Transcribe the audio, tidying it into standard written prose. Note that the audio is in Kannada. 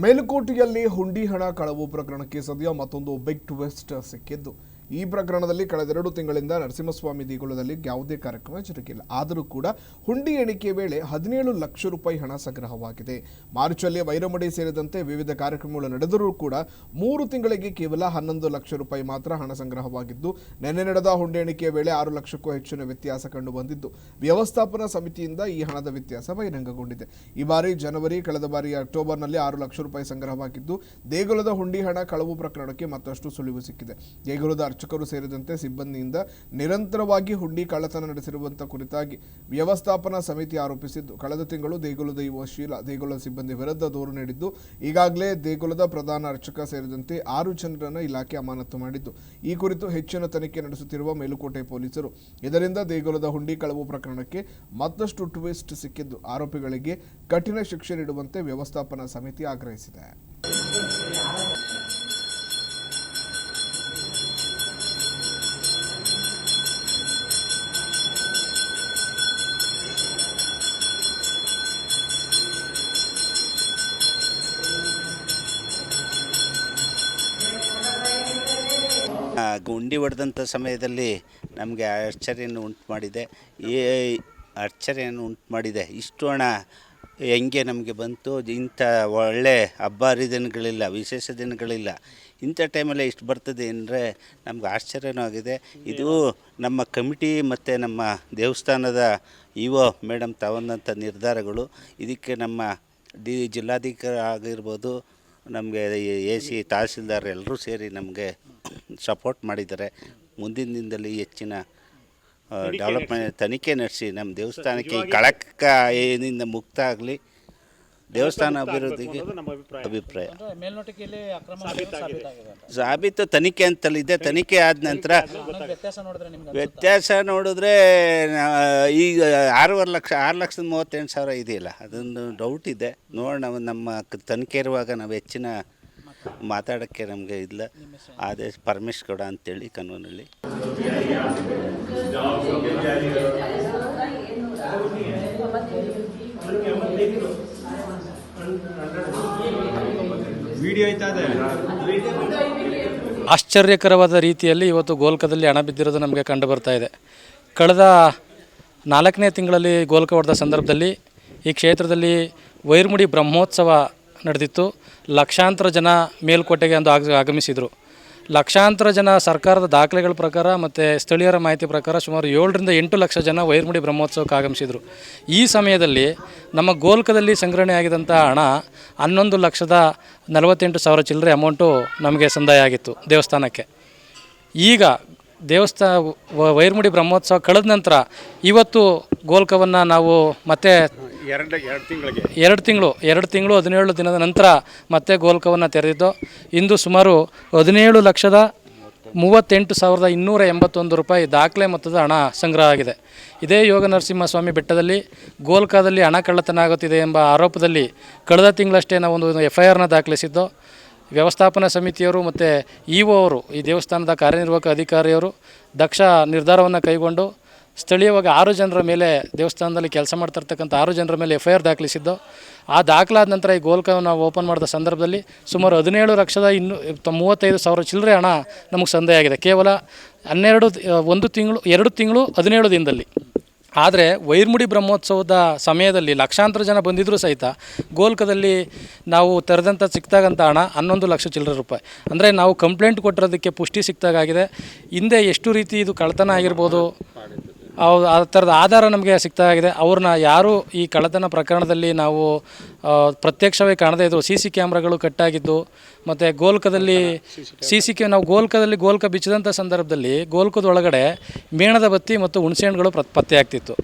ಮೇಲುಕೋಟೆಯಲ್ಲಿ ಹುಂಡಿ ಹಣ ಕಳವು ಪ್ರಕರಣಕ್ಕೆ ಸದ್ಯ ಮತ್ತೊಂದು ಬಿಗ್ ಟ್ವಿಸ್ಟ್ ಸಿಕ್ಕಿದ್ದು. ಈ ಪ್ರಕರಣದಲ್ಲಿ ಕಳೆದ 2 ತಿಂಗಳಿಂದ ನರಸಿಂಹಸ್ವಾಮಿ ದೇಗುಲದಲ್ಲಿ ಯಾವುದೇ ಕಾರ್ಯಕ್ರಮ ಜರುಗಿಲ್ಲ. ಆದರೂ ಕೂಡ ಹುಂಡಿ ಎಣಿಕೆ ವೇಳೆ 17 ಲಕ್ಷ ರೂಪಾಯಿ ಹಣ ಸಂಗ್ರಹವಾಗಿದೆ. ಮಾರ್ಚಲ್ಲಿ ವೈರಮಡಿ ಸೇರಿದಂತೆ ವಿವಿಧ ಕಾರ್ಯಕ್ರಮಗಳು ನಡೆದರೂ ಕೂಡ 3 ತಿಂಗಳಿಗೆ ಕೇವಲ 11 ಲಕ್ಷ ರೂಪಾಯಿ ಮಾತ್ರ ಹಣ ಸಂಗ್ರಹವಾಗಿದ್ದು, ನಿನ್ನೆ ನಡೆದ ಹುಂಡಿ ಎಣಿಕೆಯ ವೇಳೆ 6 ಲಕ್ಷಕ್ಕೂ ಹೆಚ್ಚಿನ ವ್ಯತ್ಯಾಸ ಕಂಡು ಬಂದಿದ್ದು, ವ್ಯವಸ್ಥಾಪನಾ ಸಮಿತಿಯಿಂದ ಈ ಹಣದ ವ್ಯತ್ಯಾಸ ಬಹಿರಂಗಗೊಂಡಿದೆ. ಈ ಬಾರಿ ಜನವರಿ, ಕಳೆದ ಬಾರಿ ಅಕ್ಟೋಬರ್ನಲ್ಲಿ 6 ಲಕ್ಷ ರೂಪಾಯಿ ಸಂಗ್ರಹವಾಗಿದ್ದು, ದೇಗುಲದ ಹುಂಡಿ ಹಣ ಕಳವು ಪ್ರಕರಣಕ್ಕೆ ಮತ್ತಷ್ಟು ಸುಳಿವು ಸಿಕ್ಕಿದೆ. ದೇಗುಲದ ಅರ್ಚಕರು ಸೇರಿದಂತೆ ಸಿಬ್ಬಂದಿಯಿಂದ ನಿರಂತರವಾಗಿ ಹುಂಡಿ ಕಳ್ಳತನ ನಡೆಸಿರುವಂತಹ ಕುರಿತಾಗಿ ವ್ಯವಸ್ಥಾಪನಾ ಸಮಿತಿ ಆರೋಪಿಸಿದ್ದು, ಕಳೆದ ತಿಂಗಳು ದೇಗುಲದ ಯುವ ಶೀಲ ದೇಗುಲದ ಸಿಬ್ಬಂದಿ ವಿರುದ್ಧ ದೂರು ನೀಡಿದ್ದು, ಈಗಾಗಲೇ ದೇಗುಲದ ಪ್ರಧಾನ ಅರ್ಚಕ ಸೇರಿದಂತೆ 6 ಜನರನ್ನು ಇಲಾಖೆ ಅಮಾನತು ಮಾಡಿದ್ದು, ಈ ಕುರಿತು ಹೆಚ್ಚಿನ ತನಿಖೆ ನಡೆಸುತ್ತಿರುವ ಮೇಲುಕೋಟೆ ಪೊಲೀಸರು ಇದರಿಂದ ದೇಗುಲದ ಹುಂಡಿ ಕಳವು ಪ್ರಕರಣಕ್ಕೆ ಮತ್ತಷ್ಟು ಟ್ವಿಸ್ಟ್ ಸಿಕ್ಕಿದ್ದು, ಆರೋಪಿಗಳಿಗೆ ಕಠಿಣ ಶಿಕ್ಷೆ ನೀಡುವಂತೆ ವ್ಯವಸ್ಥಾಪನಾ ಸಮಿತಿ ಆಗ್ರಹಿಸಿದೆ. ಗುಂಡಿ ಹೊಡೆದಂಥ ಸಮಯದಲ್ಲಿ ನಮಗೆ ಆಶ್ಚರ್ಯವನ್ನು ಉಂಟು ಮಾಡಿದೆ. ಇಷ್ಟು ಹಣ ಹೆಂಗೆ ನಮಗೆ ಬಂತು? ಇಂಥ ಒಳ್ಳೆ ಹಬ್ಬ ಹರಿದಿನಗಳಿಲ್ಲ, ವಿಶೇಷ ದಿನಗಳಿಲ್ಲ, ಇಂಥ ಟೈಮಲ್ಲೇ ಇಷ್ಟು ಬರ್ತದೆ ಅಂದರೆ ನಮ್ಗೆ ಆಶ್ಚರ್ಯನೂ ಆಗಿದೆ. ಇದು ನಮ್ಮ ಕಮಿಟಿ ಮತ್ತು ನಮ್ಮ ದೇವಸ್ಥಾನದ ಇಒ ಮೇಡಮ್ ತಗೊಂಡಂಥ ನಿರ್ಧಾರಗಳು. ಇದಕ್ಕೆ ನಮ್ಮ ಜಿಲ್ಲಾಧಿಕಾರಿ ಆಗಿರ್ಬೋದು, ನಮಗೆ AC ತಹಸೀಲ್ದಾರ್ ಎಲ್ಲರೂ ಸೇರಿ ನಮಗೆ ಸಪೋರ್ಟ್ ಮಾಡಿದ್ದಾರೆ. ಮುಂದಿನ ದಿನದಲ್ಲಿ ಹೆಚ್ಚಿನ ಡೆವಲಪ್ಮೆಂಟ್ ತನಿಖೆ ನಡೆಸಿ ನಮ್ಮ ದೇವಸ್ಥಾನಕ್ಕೆ ಕಳಕ ಏನಿಂದ ಮುಕ್ತ ಆಗಲಿ, ದೇವಸ್ಥಾನ ಅಭಿವೃದ್ಧಿಗೆ ಅಭಿಪ್ರಾಯ. ಸಾಬೀತು ತನಿಖೆ ಅಂತಲ್ಲಿದೆ. ತನಿಖೆ ಆದ ನಂತರ ವ್ಯತ್ಯಾಸ ನೋಡಿದ್ರೆ ಈಗ 6,38,000 ಇದೆಯಲ್ಲ, ಅದೊಂದು ಡೌಟ್ ಇದೆ. ನೋಡೋಣ, ನಮ್ಮ ತನಿಖೆ ಇರುವಾಗ ನಾವು ಹೆಚ್ಚಿನ ಮಾತಾಡೋಕ್ಕೆ ನಮಗೆ ಇಲ್ಲ. ಆದೇಶ ಪರಮೇಶ್ ಗೌಡ ಅಂತೇಳಿ ಕನ್ವನಲ್ಲಿ. ಆಶ್ಚರ್ಯಕರವಾದ ರೀತಿಯಲ್ಲಿ ಇವತ್ತು ಗೋಲ್ಕದಲ್ಲಿ ಹಣ ಬಿದ್ದಿರೋದು ನಮಗೆ ಕಂಡು ಬರ್ತಾ ಇದೆ. ಕಳೆದ 4ನೇ ತಿಂಗಳಲ್ಲಿ ಗೋಲ್ಕ ಹೊಡೆದ ಸಂದರ್ಭದಲ್ಲಿ ಈ ಕ್ಷೇತ್ರದಲ್ಲಿ ವೈರಮುಡಿ ಬ್ರಹ್ಮೋತ್ಸವ ನಡೆದಿತ್ತು. ಲಕ್ಷಾಂತರ ಜನ ಮೇಲ್ಕೋಟೆಗೆ ಅಂದು ಆಗಮಿಸಿದರು. ಲಕ್ಷಾಂತರ ಜನ ಸರ್ಕಾರದ ದಾಖಲೆಗಳ ಪ್ರಕಾರ ಮತ್ತು ಸ್ಥಳೀಯರ ಮಾಹಿತಿ ಪ್ರಕಾರ ಸುಮಾರು 7ರಿಂದ 8 ಲಕ್ಷ ಜನ ವೈರಮುಡಿ ಬ್ರಹ್ಮೋತ್ಸವಕ್ಕೆ ಆಗಮಿಸಿದರು. ಈ ಸಮಯದಲ್ಲಿ ನಮ್ಮ ಗೋಲ್ಕದಲ್ಲಿ ಸಂಗ್ರಹಣೆ ಆಗಿದ್ದಂಥ ಹಣ 11,48,000 ಚಿಲ್ಲರೆ ಅಮೌಂಟು ನಮಗೆ ಸಂದಾಯ ಆಗಿತ್ತು ದೇವಸ್ಥಾನಕ್ಕೆ. ಈಗ ವೈರಮುಡಿ ಬ್ರಹ್ಮೋತ್ಸವ ಕಳೆದ ನಂತರ ಇವತ್ತು ಗೋಲ್ಕವನ್ನು ನಾವು ಮತ್ತೆ 2 ತಿಂಗಳು 17 ದಿನದ ನಂತರ ಮತ್ತೆ ಗೋಲ್ಕವನ್ನು ತೆರೆದಿದ್ದು, ಇಂದು ಸುಮಾರು 17,38,281 ರೂಪಾಯಿ ದಾಖಲೆ ಮೊತ್ತದ ಹಣ ಸಂಗ್ರಹ ಆಗಿದೆ. ಇದೇ ಯೋಗ ನರಸಿಂಹಸ್ವಾಮಿ ಬೆಟ್ಟದಲ್ಲಿ ಗೋಲ್ಕದಲ್ಲಿ ಹಣ ಕಳ್ಳತನ ಆಗುತ್ತಿದೆ ಎಂಬ ಆರೋಪದಲ್ಲಿ ಕಳೆದ ತಿಂಗಳಷ್ಟೇ ನಾವು ಒಂದು FIRನ ದಾಖಲಿಸಿದ್ದು. ವ್ಯವಸ್ಥಾಪನಾ ಸಮಿತಿಯವರು ಮತ್ತು ಇಒ ಅವರು, ಈ ದೇವಸ್ಥಾನದ ಕಾರ್ಯನಿರ್ವಾಹಕ ಅಧಿಕಾರಿಯವರು ದಕ್ಷ ನಿರ್ಧಾರವನ್ನು ಕೈಗೊಂಡು ಸ್ಥಳೀಯವಾಗಿ 6 ಜನರ ಮೇಲೆ, ದೇವಸ್ಥಾನದಲ್ಲಿ ಕೆಲಸ ಮಾಡ್ತಿರ್ತಕ್ಕಂಥ 6 ಜನರ ಮೇಲೆ FIR ದಾಖಲಿಸಿದ್ದು. ಆ ದಾಖಲಾದ ನಂತರ ಈ ಗೋಲ್ಕವನ್ನು ನಾವು ಓಪನ್ ಮಾಡಿದ ಸಂದರ್ಭದಲ್ಲಿ ಸುಮಾರು 17,35,000 ಚಿಲ್ಲರೆ ಹಣ ನಮಗೆ ಸಂದಾಯ ಆಗಿದೆ, ಕೇವಲ 2 ತಿಂಗಳು 17 ದಿನದಲ್ಲಿ. ಆದರೆ ವೈರಮುಡಿ ಬ್ರಹ್ಮೋತ್ಸವದ ಸಮಯದಲ್ಲಿ ಲಕ್ಷಾಂತರ ಜನ ಬಂದಿದ್ದರೂ ಸಹಿತ ಗೋಲ್ಕದಲ್ಲಿ ನಾವು ತೆರೆದಂಥ ಸಿಕ್ತಾಗಂಥ ಹಣ 11 ಲಕ್ಷ ಚಿಲ್ಲರೆ ರೂಪಾಯಿ. ಅಂದರೆ ನಾವು ಕಂಪ್ಲೇಂಟ್ ಕೊಟ್ಟಿರೋದಕ್ಕೆ ಪುಷ್ಟಿ ಸಿಕ್ತಾಗಿದೆ. ಹಿಂದೆ ಎಷ್ಟು ರೀತಿ ಇದು ಕಳ್ಳತನ ಆಗಿರ್ಬೋದು, ಆ ಥರದ ಆಧಾರ ನಮಗೆ ಸಿಗ್ತಾಗಿದೆ. ಅವ್ರನ್ನ ಯಾರು ಈ ಕಳ್ಳತನ ಪ್ರಕರಣದಲ್ಲಿ ನಾವು ಪ್ರತ್ಯಕ್ಷವಾಗಿ ಕಾಣದೇ ಇದ್ದು, CC ಕ್ಯಾಮ್ರಾಗಳು ಕಟ್ಟಾಗಿದ್ದು, ಮತ್ತು ಗೋಲ್ಕದಲ್ಲಿ ನಾವು ಗೋಲ್ಕ ಬಿಚ್ಚಿದಂಥ ಸಂದರ್ಭದಲ್ಲಿ ಗೋಲ್ಕದೊಳಗಡೆ ಮೇಣದ ಬತ್ತಿ ಮತ್ತು ಹುಣಸೆಹಣ್ಣುಗಳು ಪತ್ತೆ ಆಗ್ತಿತ್ತು.